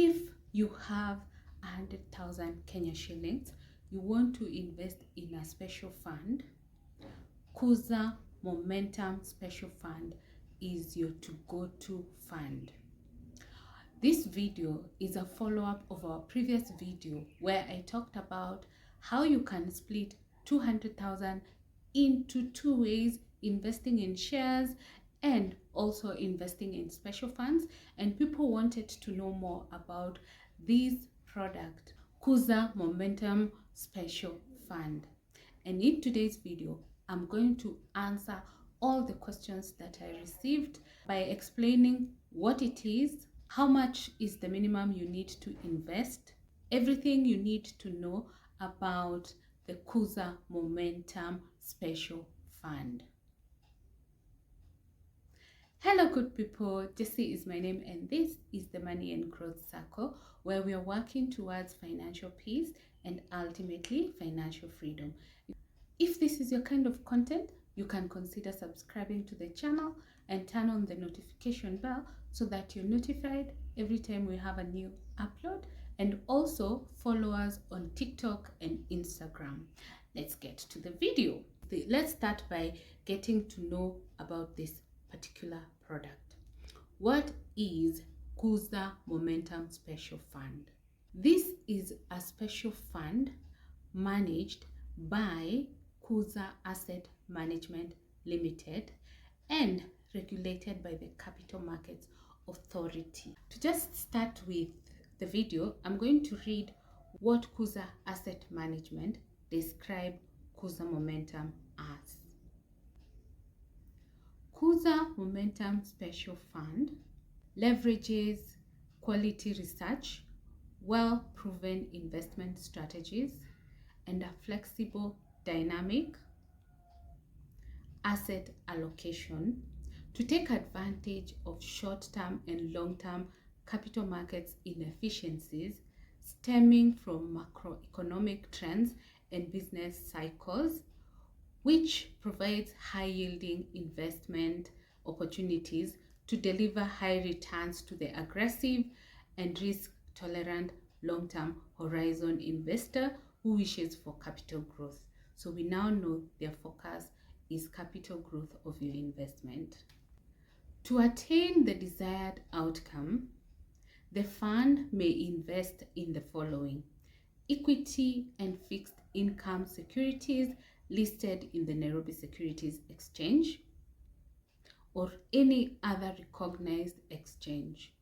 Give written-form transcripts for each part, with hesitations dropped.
If you have 100,000 Kenya shillings, you want to invest in a special fund, Kuza Momentum Special Fund is your to-go-to fund. This video is a follow-up of our previous video where I talked about how you can split 200,000 into two ways, investing in shares and also investing in special funds, and people wanted to know more about this product, Kuza Momentum Special Fund. And in today's video, I'm going to answer all the questions that I received by explaining what it is, how much is the minimum you need to invest, everything you need to know about the Kuza Momentum Special Fund. Hello good people, Jessie is my name and this is the Money and Growth Circle, where we are working towards financial peace and ultimately financial freedom. If this is your kind of content, you can consider subscribing to the channel and turn on the notification bell so that you're notified every time we have a new upload, and also follow us on TikTok and Instagram. Let's get to the video. Let's start by getting to know about this particular product. What is Kuza Momentum Special Fund? This is a special fund managed by Kuza Asset Management Limited and regulated by the Capital Markets Authority. To just start with the video, I'm going to read what Kuza Asset Management describe Kuza Momentum as. Kuza Momentum Special Fund leverages quality research, well-proven investment strategies, and a flexible, dynamic asset allocation to take advantage of short-term and long-term capital markets inefficiencies stemming from macroeconomic trends and business cycles, which provides high-yielding investment opportunities to deliver high returns to the aggressive and risk-tolerant long-term horizon investor who wishes for capital growth. So we now know their focus is capital growth of your investment. To attain the desired outcome, the fund may invest in the following: equity and fixed income securities listed in the Nairobi Securities Exchange or any other recognized exchange,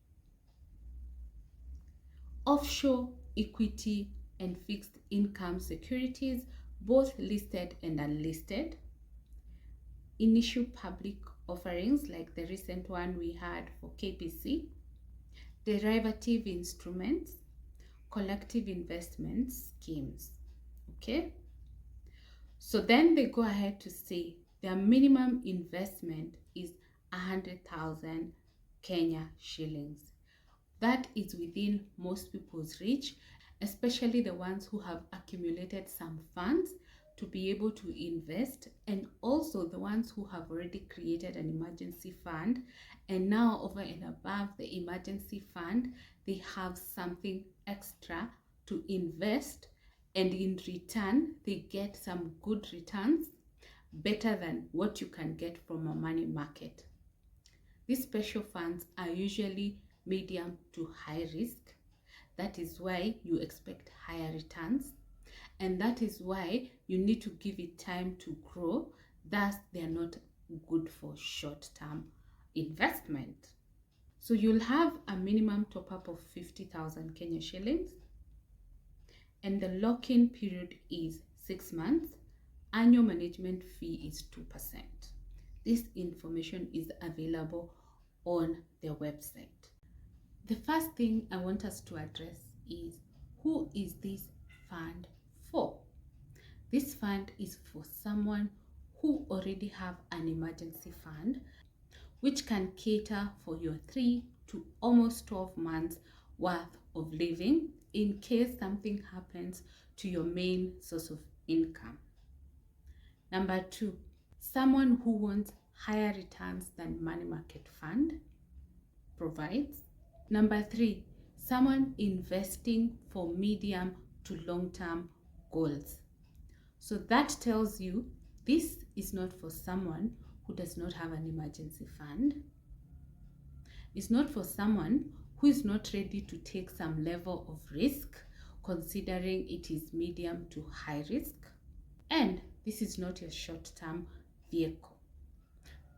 offshore equity and fixed income securities, both listed and unlisted, initial public offerings like the recent one we had for KPC, derivative instruments, collective investment schemes. Okay, so then they go ahead to say their minimum investment is 100,000 Kenya shillings. That is within most people's reach, especially the ones who have accumulated some funds to be able to invest, and also the ones who have already created an emergency fund, and now over and above the emergency fund, they have something extra to invest, and in return, they get some good returns, better than what you can get from a money market. These special funds are usually medium to high risk. That is why you expect higher returns, and that is why you need to give it time to grow. Thus, they are not good for short-term investment. So you'll have a minimum top-up of 50,000 Kenya shillings, and the lock-in period is 6 months. Annual management fee is 2%. This information is available on their website. The first thing I want us to address is, who is this fund for? This fund is for someone who already have an emergency fund, which can cater for your 3 to almost 12 months worth of living in case something happens to your main source of income. Number 2, someone who wants higher returns than money market fund provides. Number 3, someone investing for medium to long-term goals. So that tells you this is not for someone who does not have an emergency fund. It's not for someone who is not ready to take some level of risk, considering it is medium to high risk. And this is not your short-term vehicle.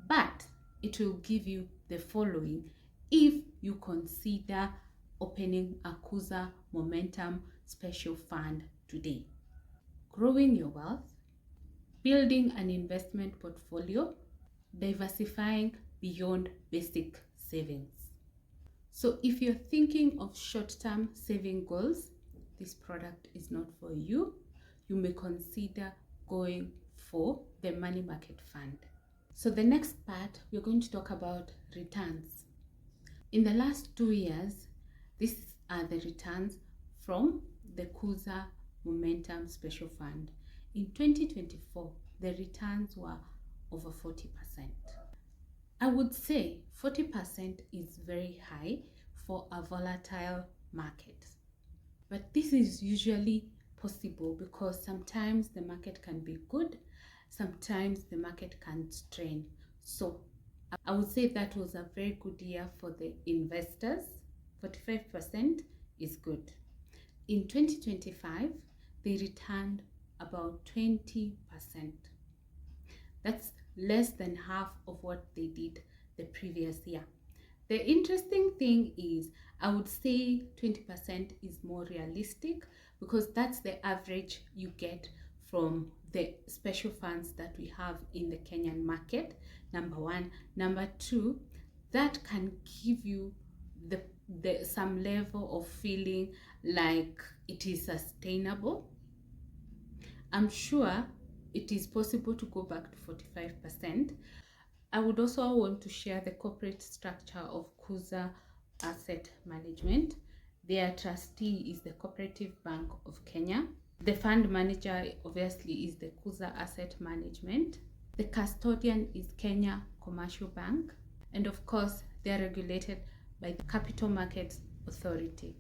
But it will give you the following if you consider opening a Kuza Momentum Special Fund today: growing your wealth, building an investment portfolio, diversifying beyond basic savings. So if you're thinking of short-term saving goals, this product is not for you. You may consider going for the money market fund. So the next part, we're going to talk about returns. In the last 2 years, these are the returns from the Kuza Momentum Special Fund. In 2024, the returns were over 40%. I would say 40% is very high for a volatile market. But this is usually possible because sometimes the market can be good, sometimes the market can strain. So I would say that was a very good year for the investors. 45% is good. In 2025, they returned about 20%. That's less than half of what they did the previous year. The interesting thing is, I would say 20% is more realistic because that's the average you get from the special funds that we have in the Kenyan market, number one. Number two, that can give you some level of feeling like it is sustainable. I'm sure it is possible to go back to 45%. I would also want to share the corporate structure of Kuza Asset Management. Their trustee is the Cooperative Bank of Kenya. The fund manager obviously is the Kuza Asset Management. The custodian is Kenya Commercial Bank. And of course, they are regulated by the Capital Markets Authority.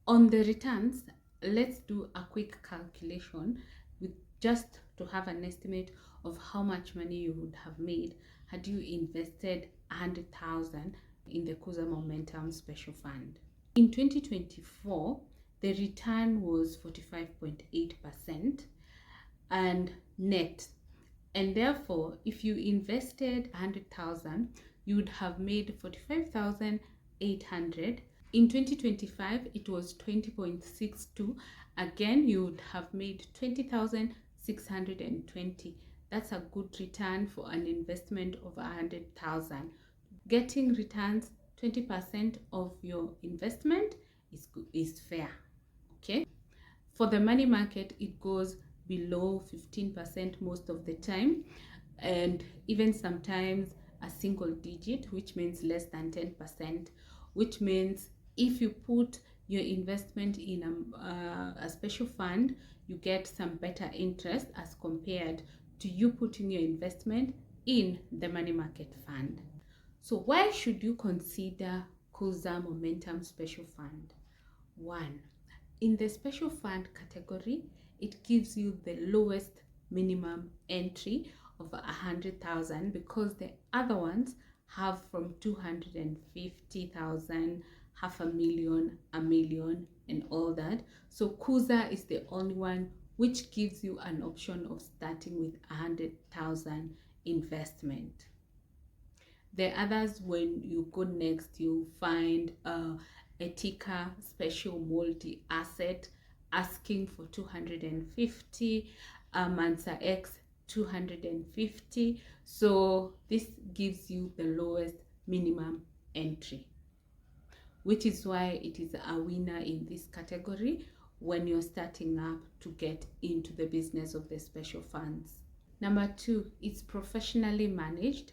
On the returns, let's do a quick calculation with just to have an estimate of how much money you would have made had you invested 100,000 in the Kuza Momentum Special Fund. In 2024, the return was 45.8% and net. And therefore, if you invested 100,000, you would have made 45,800. In 2025, it was 20.62. Again, you would have made 20,620. That's a good return for an investment of 100,000. Getting returns 20% of your investment is fair. Okay. For the money market, it goes below 15% most of the time, and even sometimes a single digit, which means less than 10%, which means if you put your investment in a special fund, you get some better interest as compared to you putting your investment in the money market fund. So why should you consider Kuza Momentum Special Fund? 1. In the special fund category, it gives you the lowest minimum entry of 100,000 because the other ones have from 250,000, 500,000, 1 million, and all that. So Kuza is the only one which gives you an option of starting with 100,000 investment. The others, when you go next, you find Etika Special Multi-Asset asking for 250, Mansa X 250. So this gives you the lowest minimum entry, which is why it is a winner in this category when you're starting up to get into the business of the special funds. Number 2, it's professionally managed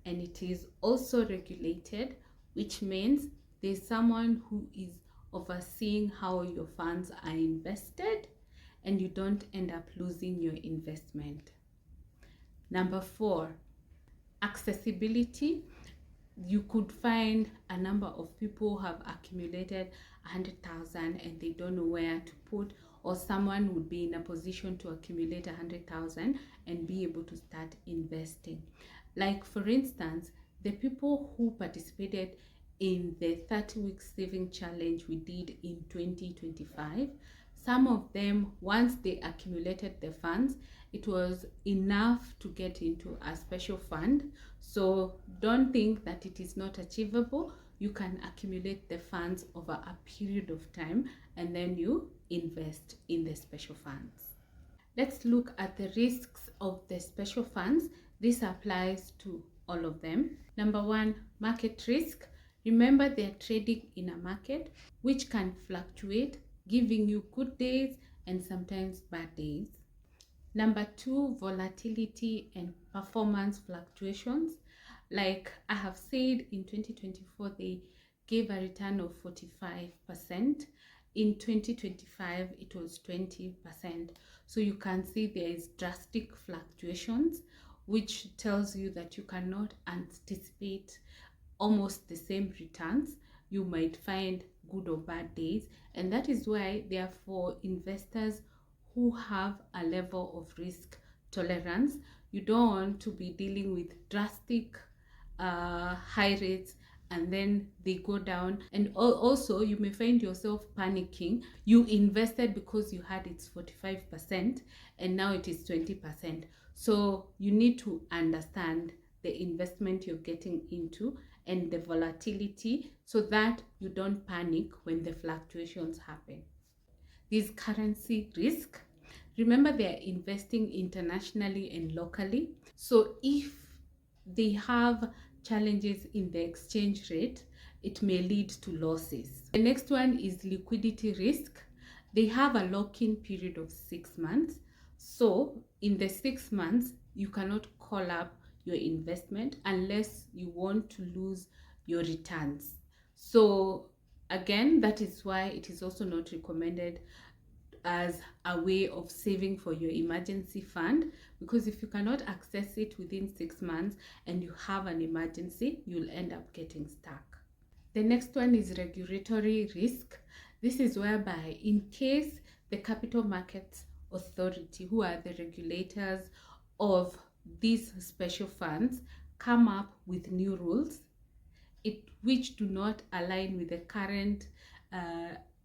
and it is also regulated, which means there's someone who is overseeing how your funds are invested and you don't end up losing your investment. Number 4, accessibility. you could find a number of people have accumulated 100,000 and they don't know where to put, or someone would be in a position to accumulate 100,000 and be able to start investing. Like for instance, the people who participated in the 30-week saving challenge we did in 2025, some of them, once they accumulated the funds, it was enough to get into a special fund. So don't think that it is not achievable. You can accumulate the funds over a period of time and then you invest in the special funds. Let's look at the risks of the special funds. This applies to all of them. Number one, market risk. Remember, they're trading in a market which can fluctuate, giving you good days and sometimes bad days. Number two, volatility and performance fluctuations. Like I have said, in 2024, they gave a return of 45%. In 2025, it was 20%. So you can see there is drastic fluctuations, which tells you that you cannot anticipate almost the same returns. You might find good or bad days, and that is why they are for investors who have a level of risk tolerance. You don't want to be dealing with drastic high rates and then they go down, and also you may find yourself panicking. You invested because you had it's 45% and now it is 20%. So you need to understand the investment you're getting into and the volatility so that you don't panic when the fluctuations happen. This currency risk. Remember, they are investing internationally and locally. So if they have challenges in the exchange rate, it may lead to losses. The next one is liquidity risk. They have a lock-in period of 6 months. So in the 6 months, you cannot call up your investment unless you want to lose your returns. So again, that is why it is also not recommended as a way of saving for your emergency fund, because if you cannot access it within 6 months and you have an emergency, you'll end up getting stuck. The next one is regulatory risk. This is whereby in case the Capital Markets Authority, who are the regulators of these special funds, come up with new rules which do not align with the current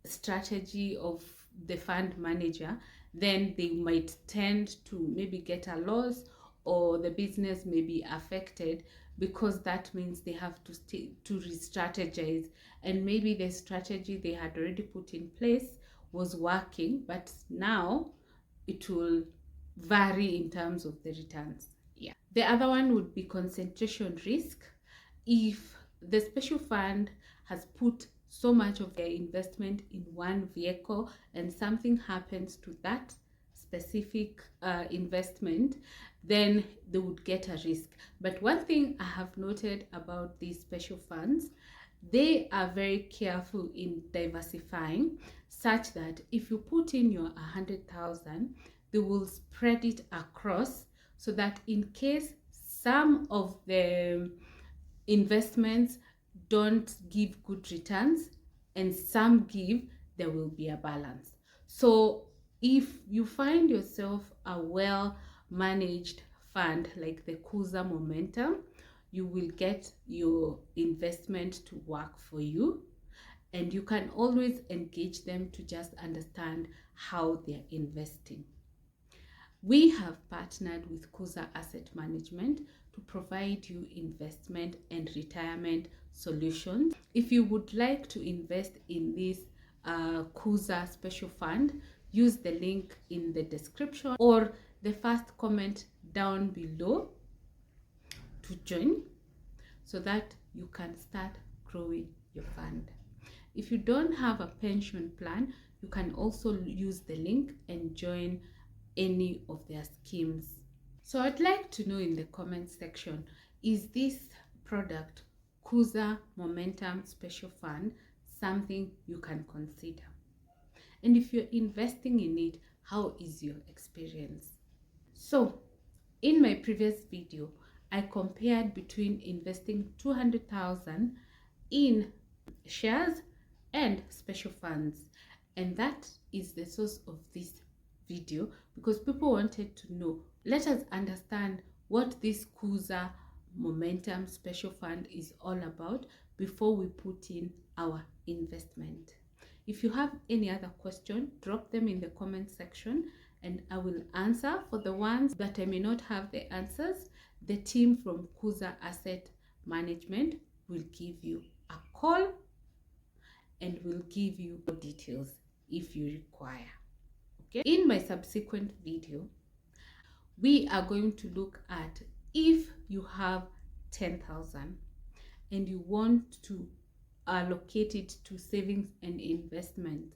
strategy of the fund manager, then they might tend to maybe get a loss, or the business may be affected, because that means they have to re-strategize, and maybe the strategy they had already put in place was working, but now it will vary in terms of the returns. Yeah. The other one would be concentration risk. If the special fund has put so much of their investment in one vehicle and something happens to that specific investment, then they would get a risk. But one thing I have noted about these special funds, they are very careful in diversifying, such that if you put in your 100,000, they will spread it across, so that in case some of the investments don't give good returns and some give, there will be a balance. So if you find yourself a well managed fund like the Kuza Momentum, you will get your investment to work for you, and you can always engage them to just understand how they're investing. We have partnered with Kuza Asset Management to provide you investment and retirement solutions. If you would like to invest in this Kuza Special Fund, use the link in the description or the first comment down below to join, so that you can start growing your fund. If you don't have a pension plan, you can also use the link and join any of their schemes. So I'd like to know in the comment section, is this product, Kuza Momentum Special Fund, something you can consider? And if you're investing in it, how is your experience? So in my previous video, I compared between investing 200,000 in shares and special funds, and that is the source of this video, because people wanted to know. Let us understand what this Kuza Momentum Special Fund is all about before we put in our investment. If you have any other question, drop them in the comment section and I will answer. For the ones that I may not have the answers, the team from Kuza Asset Management will give you a call and will give you more details if you require. Okay. In my subsequent video, we are going to look at, if you have 10,000 and you want to allocate it to savings and investment,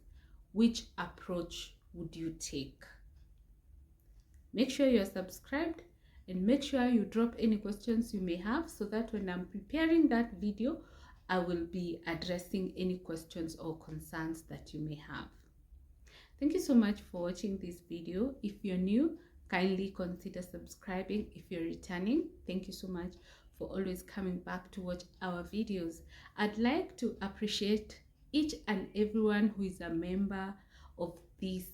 which approach would you take? Make sure you're subscribed and make sure you drop any questions you may have, so that when I'm preparing that video, I will be addressing any questions or concerns that you may have. Thank you so much for watching this video. If you're new, kindly consider subscribing. If you're returning, thank you so much for always coming back to watch our videos. I'd like to appreciate each and everyone who is a member of this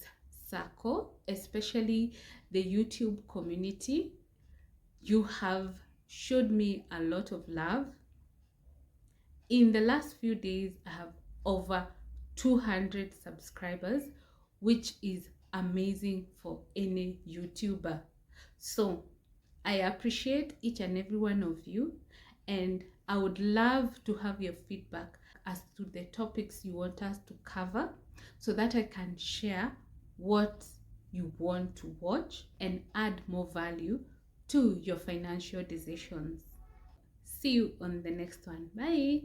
SACCO, especially the YouTube community. You have showed me a lot of love. In the last few days, I have over 200 subscribers, which is amazing for any YouTuber. So I appreciate each and every one of you, and I would love to have your feedback as to the topics you want us to cover, so that I can share what you want to watch and add more value to your financial decisions. See you on the next one. Bye.